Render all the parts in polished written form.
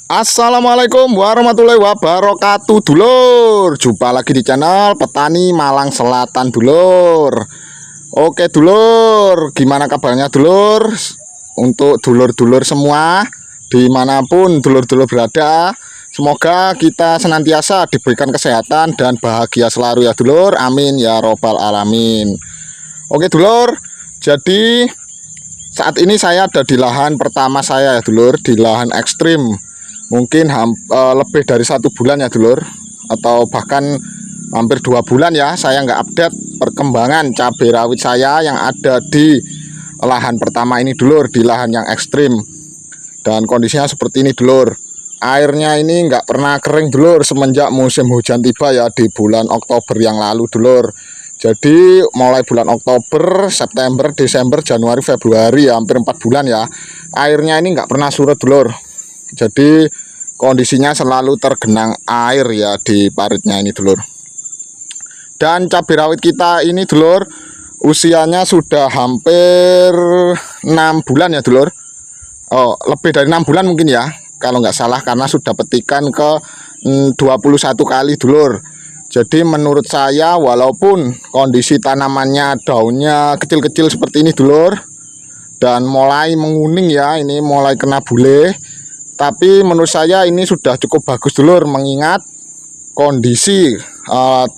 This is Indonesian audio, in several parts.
Assalamualaikum warahmatullahi wabarakatuh dulur. Jumpa lagi di channel Petani Malang Selatan dulur. Oke dulur, gimana kabarnya dulur? Untuk dulur-dulur semua dimanapun dulur-dulur berada, semoga kita senantiasa diberikan kesehatan dan bahagia selalu ya dulur. Amin ya robbal alamin. Oke dulur, jadi saat ini saya ada di lahan pertama saya ya dulur, di lahan ekstrim. Mungkin lebih dari 1 bulan ya dulur, atau bahkan hampir 2 bulan ya saya nggak update perkembangan cabai rawit saya yang ada di lahan pertama ini dulur, di lahan yang ekstrim. Dan kondisinya seperti ini dulur, airnya ini nggak pernah kering dulur semenjak musim hujan tiba ya di bulan Oktober yang lalu dulur. Jadi mulai bulan Oktober, September, Desember, Januari, Februari ya, hampir 4 bulan ya, airnya ini nggak pernah surut dulur. Jadi kondisinya selalu tergenang air ya di paritnya ini dulur. Dan cabai rawit kita ini dulur, usianya sudah hampir 6 bulan ya dulur. Oh, lebih dari 6 bulan mungkin ya, kalau nggak salah, karena sudah petikan ke 21 kali dulur. Jadi menurut saya, walaupun kondisi tanamannya daunnya kecil-kecil seperti ini dulur, dan mulai menguning ya, ini mulai kena bule, tapi menurut saya ini sudah cukup bagus dulur, mengingat kondisi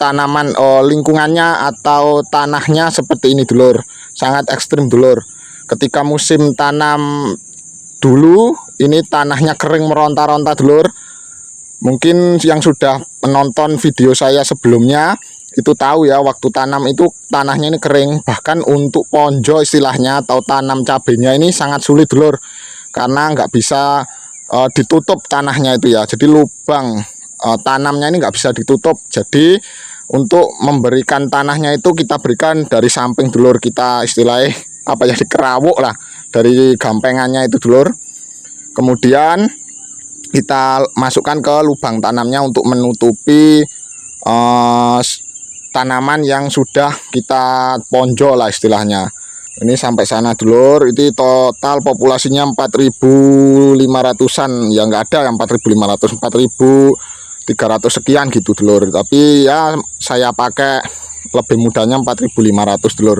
tanaman lingkungannya atau tanahnya seperti ini dulur, sangat ekstrim dulur. Ketika musim tanam dulu, ini tanahnya kering meronta-ronta dulur. Mungkin yang sudah menonton video saya sebelumnya itu tahu ya, waktu tanam itu tanahnya ini kering, bahkan untuk ponjo istilahnya atau tanam cabenya ini sangat sulit dulur, karena nggak bisa ditutup tanahnya itu ya. Jadi lubang tanamnya ini nggak bisa ditutup. Jadi untuk memberikan tanahnya itu kita berikan dari samping dulur, kita istilahnya apa ya, dikerawuk lah dari gampengannya itu dulur. Kemudian kita masukkan ke lubang tanamnya untuk menutupi tanaman yang sudah kita ponjo lah istilahnya. Ini sampai sana dulur, itu total populasinya 4.500-an ya, nggak ada yang 4.500, 4.300 sekian gitu dulur. Tapi ya saya pakai lebih mudahnya 4.500 dulur.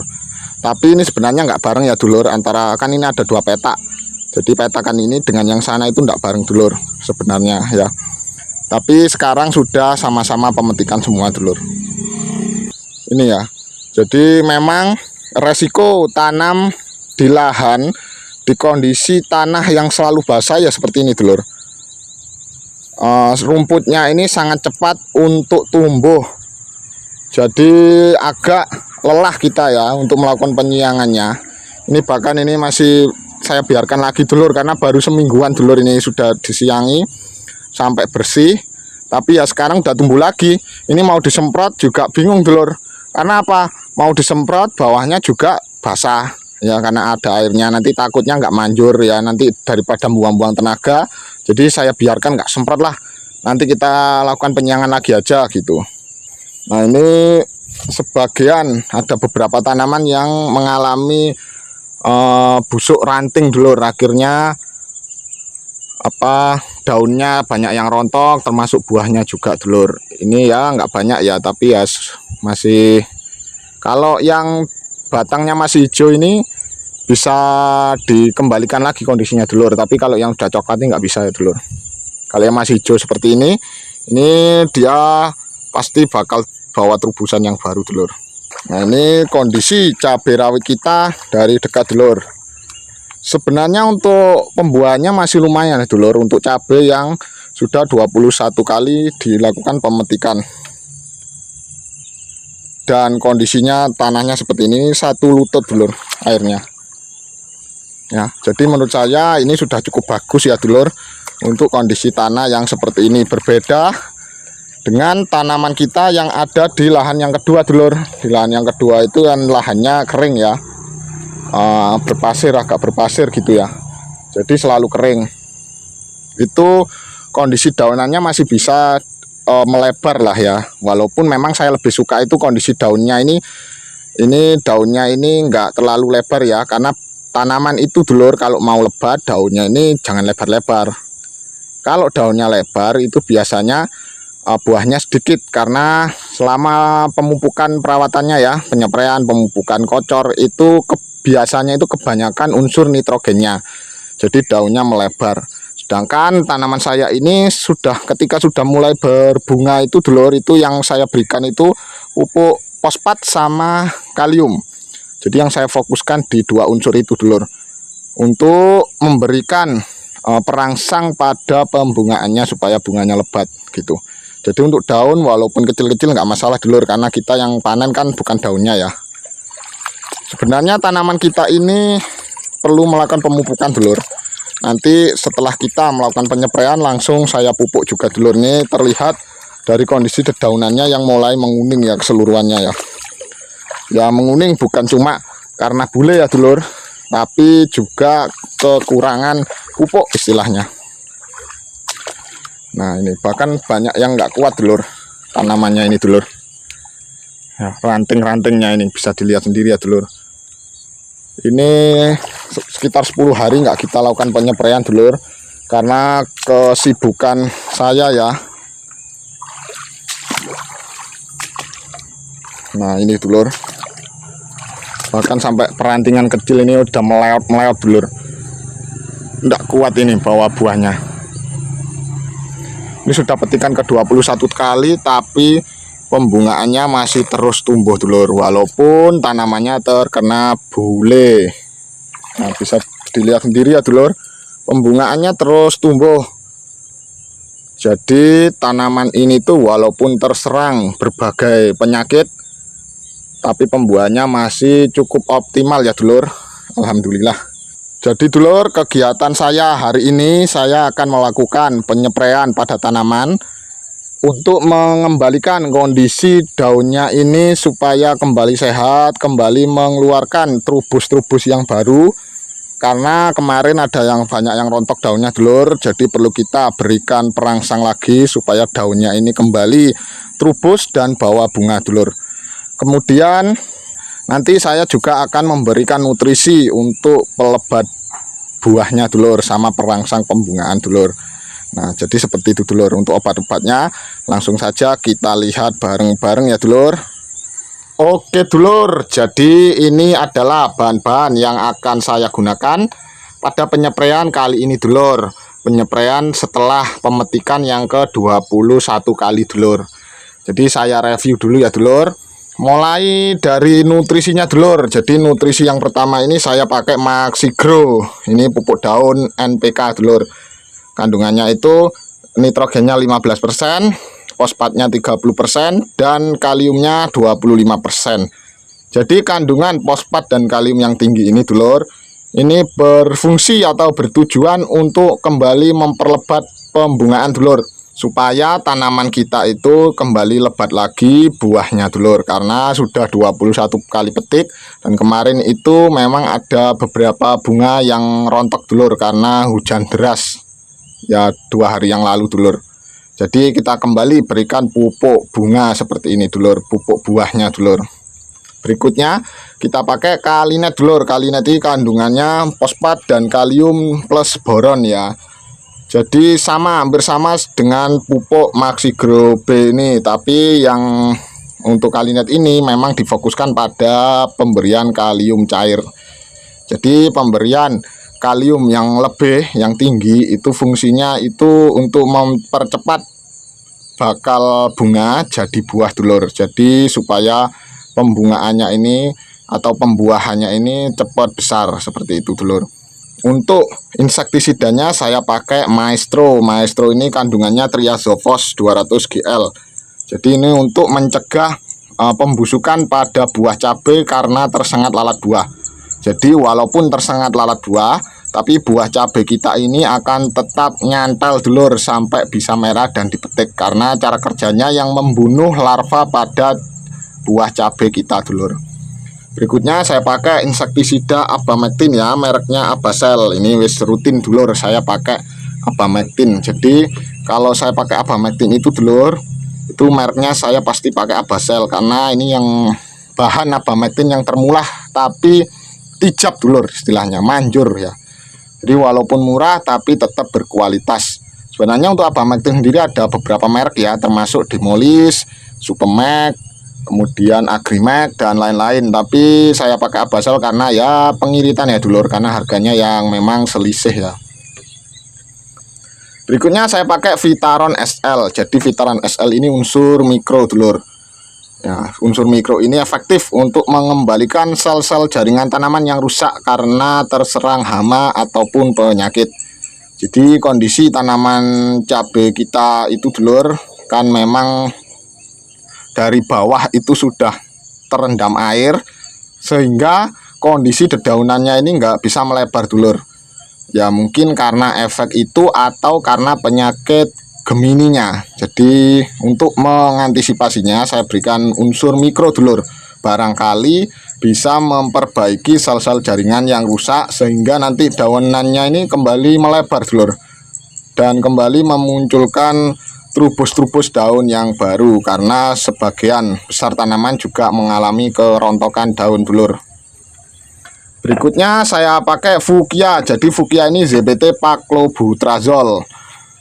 Tapi ini sebenarnya nggak bareng ya dulur, antara kan ini ada 2 petak. Jadi petakan ini dengan yang sana itu nggak bareng dulur sebenarnya ya. Tapi sekarang sudah sama-sama pemetikan semua dulur. Ini ya. Jadi memang resiko tanam di lahan di kondisi tanah yang selalu basah ya seperti ini dulur. Rumputnya ini sangat cepat untuk tumbuh, jadi agak lelah kita ya untuk melakukan penyiangannya. Ini bahkan ini masih saya biarkan lagi dulur, karena baru semingguan dulur ini sudah disiangi sampai bersih. Tapi ya sekarang udah tumbuh lagi. Ini mau disemprot juga bingung dulur, karena apa? Mau disemprot bawahnya juga basah ya, karena ada airnya, nanti takutnya nggak manjur ya, nanti daripada buang-buang tenaga. Jadi saya biarkan nggak semprot lah, nanti kita lakukan penyiangan lagi aja gitu. Nah ini sebagian, ada beberapa tanaman yang mengalami busuk ranting dulur, akhirnya daunnya banyak yang rontok, termasuk buahnya juga dulur. Ini ya nggak banyak ya, tapi ya masih, kalau yang batangnya masih hijau ini bisa dikembalikan lagi kondisinya dulur, tapi kalau yang udah coklat ini nggak bisa ya dulur. Kalau yang masih hijau seperti ini dia pasti bakal bawa terubusan yang baru dulur. Nah ini kondisi cabai rawit kita dari dekat dulur. Sebenarnya untuk pembuahannya masih lumayan ya dulur, untuk cabai yang sudah 21 kali dilakukan pemetikan. Dan kondisinya tanahnya seperti ini, 1 lutut dulur airnya ya. Jadi menurut saya ini sudah cukup bagus ya dulur, untuk kondisi tanah yang seperti ini. Berbeda dengan tanaman kita yang ada di lahan yang kedua dulur. Di lahan yang kedua itu kan lahannya kering ya, berpasir, agak berpasir gitu ya, jadi selalu kering. Itu kondisi daunannya masih bisa melebar lah ya, walaupun memang saya lebih suka itu kondisi daunnya ini daunnya ini enggak terlalu lebar ya, karena tanaman itu dulur kalau mau lebat daunnya ini jangan lebar-lebar Kalau daunnya lebar itu biasanya buahnya sedikit, karena selama pemupukan perawatannya ya, penyepraian, pemupukan kocor itu biasanya itu kebanyakan unsur nitrogennya, jadi daunnya melebar. Sedangkan tanaman saya ini ketika sudah mulai berbunga itu dulur, itu yang saya berikan itu pupuk fosfat sama kalium. Jadi yang saya fokuskan di dua unsur itu dulur, untuk memberikan perangsang pada pembungaannya supaya bunganya lebat gitu. Jadi untuk daun walaupun kecil-kecil nggak masalah dulur, karena kita yang panen kan bukan daunnya ya. Sebenarnya tanaman kita ini perlu melakukan pemupukan dulur. Nanti setelah kita melakukan penyepraian langsung saya pupuk juga dulur. Ini terlihat dari kondisi dedaunannya yang mulai menguning ya keseluruhannya ya. Ya menguning bukan cuma karena bule ya dulur, tapi juga kekurangan pupuk istilahnya. Nah ini bahkan banyak yang nggak kuat dulur tanamannya ini dulur. Ya, ranting-rantingnya ini bisa dilihat sendiri ya dulur. Ini sekitar 10 hari nggak kita lakukan penyempraian dulur, karena kesibukan saya ya. Nah ini dulur, bahkan sampai perantingan kecil ini udah meleot dulur, nggak kuat ini bawa buahnya. Ini sudah petikan ke-21 kali, tapi pembungaannya masih terus tumbuh dulur, walaupun tanamannya terkena bule. Nah bisa dilihat sendiri ya dulur, pembungaannya terus tumbuh. Jadi tanaman ini tuh walaupun terserang berbagai penyakit, tapi pembuahannya masih cukup optimal ya dulur, alhamdulillah. Jadi dulur, kegiatan saya hari ini saya akan melakukan penyempraian pada tanaman untuk mengembalikan kondisi daunnya ini supaya kembali sehat, kembali mengeluarkan trubus-trubus yang baru. Karena kemarin ada yang banyak yang rontok daunnya dulur, jadi perlu kita berikan perangsang lagi supaya daunnya ini kembali trubus dan bawa bunga dulur. Kemudian nanti saya juga akan memberikan nutrisi untuk pelebat buahnya dulur sama perangsang pembungaan dulur. Nah jadi seperti itu dulur. Untuk obat-obatnya langsung saja kita lihat bareng-bareng ya dulur. Oke dulur, jadi ini adalah bahan-bahan yang akan saya gunakan pada penyempraian kali ini dulur. Penyempraian setelah pemetikan yang ke-21 kali dulur. Jadi saya review dulu ya dulur. Mulai dari nutrisinya dulur. Jadi nutrisi yang pertama ini saya pakai Maxigro. Ini pupuk daun NPK dulur. Kandungannya itu nitrogennya 15%, fosfatnya 30%, dan kaliumnya 25%. Jadi kandungan fosfat dan kalium yang tinggi ini dulur, ini berfungsi atau bertujuan untuk kembali memperlebat pembungaan dulur, supaya tanaman kita itu kembali lebat lagi buahnya dulur. Karena sudah 21 kali petik, dan kemarin itu memang ada beberapa bunga yang rontok dulur karena hujan deras ya 2 hari yang lalu dulur. Jadi kita kembali berikan pupuk bunga seperti ini dulur, pupuk buahnya dulur. Berikutnya kita pakai Kalinet dulur. Kalinet ini kandungannya fosfat dan kalium plus boron ya. Jadi hampir sama dengan pupuk Maxigro B ini, tapi yang untuk Kalinet ini memang difokuskan pada pemberian kalium cair. Jadi pemberian kalium yang lebih, yang tinggi itu fungsinya itu untuk mempercepat bakal bunga jadi buah dulur. Jadi supaya pembungaannya ini atau pembuahannya ini cepat besar seperti itu dulur. Untuk insektisidanya saya pakai Maestro. Maestro ini kandungannya triazofos 200 GL. Jadi ini untuk mencegah pembusukan pada buah cabai karena tersengat lalat buah. Jadi walaupun tersengat lalat buah, tapi buah cabai kita ini akan tetap nyantel dulur sampai bisa merah dan dipetik, karena cara kerjanya yang membunuh larva pada buah cabai kita dulur. Berikutnya saya pakai insektisida Abamectin ya, mereknya Abasel. Ini wis rutin dulur saya pakai Abamectin. Jadi kalau saya pakai Abamectin itu dulur, itu mereknya saya pasti pakai Abasel, karena ini yang bahan Abamectin yang termulah tapi tijab dulur, istilahnya manjur ya. Jadi walaupun murah tapi tetap berkualitas Sebenarnya untuk Abamax itu sendiri ada beberapa merek ya, termasuk Demolis, Supermax, kemudian Agrimax dan lain-lain. Tapi saya pakai Abasol karena ya pengiritan ya dulur, karena harganya yang memang selisih ya. Berikutnya saya pakai Vitaron SL. Jadi Vitaron SL ini unsur mikro dulur. Ya, unsur mikro ini efektif untuk mengembalikan sel-sel jaringan tanaman yang rusak karena terserang hama ataupun penyakit. Jadi kondisi tanaman cabai kita itu dulur kan memang dari bawah itu sudah terendam air, sehingga kondisi dedaunannya ini nggak bisa melebar dulur. Ya mungkin karena efek itu atau karena penyakit gemininya. Jadi untuk mengantisipasinya saya berikan unsur mikro dulur. Barangkali bisa memperbaiki sel-sel jaringan yang rusak sehingga nanti daunannya ini kembali melebar dulur dan kembali memunculkan trubus-trubus daun yang baru, karena sebagian besar tanaman juga mengalami kerontokan daun dulur. Berikutnya saya pakai Fuchsia. Jadi Fuchsia ini ZBT Paclobutrazol.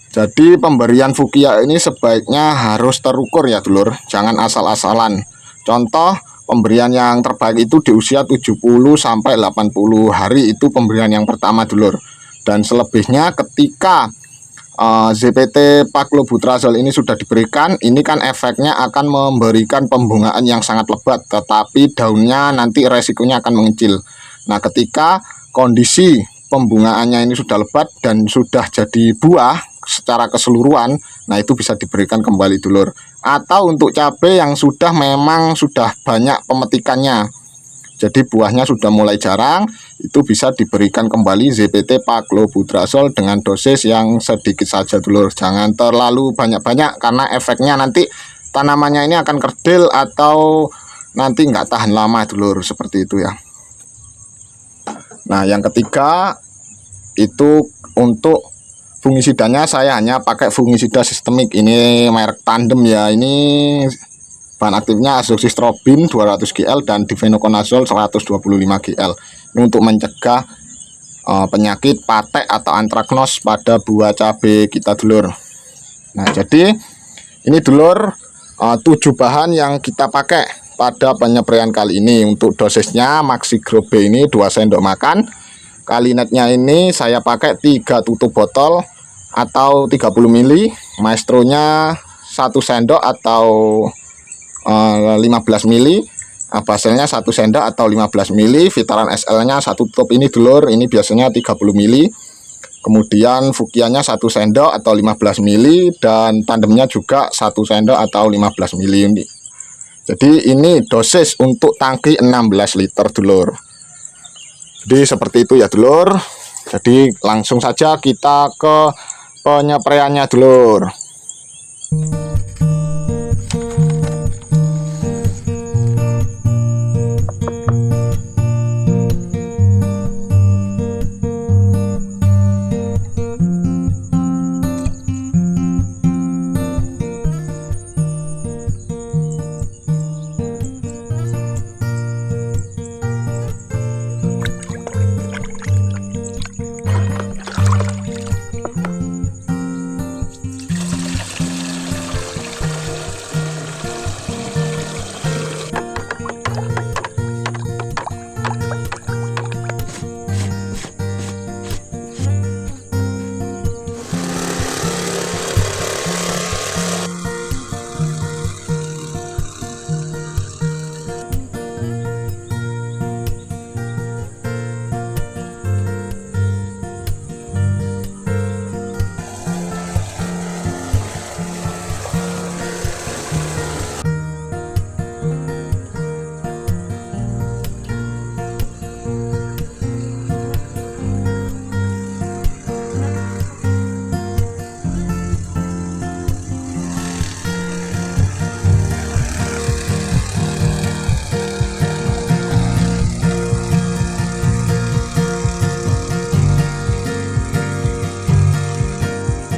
Jadi pemberian Fuchsia ini sebaiknya harus terukur ya dulur, jangan asal-asalan. Contoh pemberian yang terbaik itu di usia 70 sampai 80 hari, itu pemberian yang pertama dulur. Dan selebihnya ketika ZPT Paclobutrazol ini sudah diberikan, ini kan efeknya akan memberikan pembungaan yang sangat lebat, tetapi daunnya nanti resikonya akan mengecil. Nah ketika kondisi pembungaannya ini sudah lebat dan sudah jadi buah secara keseluruhan, nah itu bisa diberikan kembali dulur. Atau untuk cabai yang sudah memang sudah banyak pemetikannya, jadi buahnya sudah mulai jarang, itu bisa diberikan kembali ZPT Paclobutrazol dengan dosis yang sedikit saja dulur. Jangan terlalu banyak-banyak karena efeknya nanti tanamannya ini akan kerdil atau nanti nggak tahan lama dulur, seperti itu ya. Nah yang ketiga itu untuk fungisidanya saya hanya pakai fungisida sistemik. Ini merek Tandem ya. Ini bahan aktifnya azoxystrobin 200 gl dan difenoconazole 125 gl. Ini untuk mencegah penyakit patek atau antraknos pada buah cabai kita dulur. Nah jadi ini dulur 7 bahan yang kita pakai pada penyepraian kali ini. Untuk dosisnya Maxigrow B ini 2 sendok makan. Kalinetnya ini saya pakai 3 tutup botol atau 30 ml. Maestronya 1 sendok atau 15 ml. Abaselnya 1 sendok atau 15 ml. Vitaron SL nya 1 tutup ini dulur, ini biasanya 30 ml. Kemudian Fuchsianya 1 sendok atau 15 ml, dan tandemnya juga 1 sendok atau 15 ml ini. Jadi ini dosis untuk tangki 16 liter dulur. Jadi seperti itu ya dulur. Jadi langsung saja kita ke penyepraiannya dulur.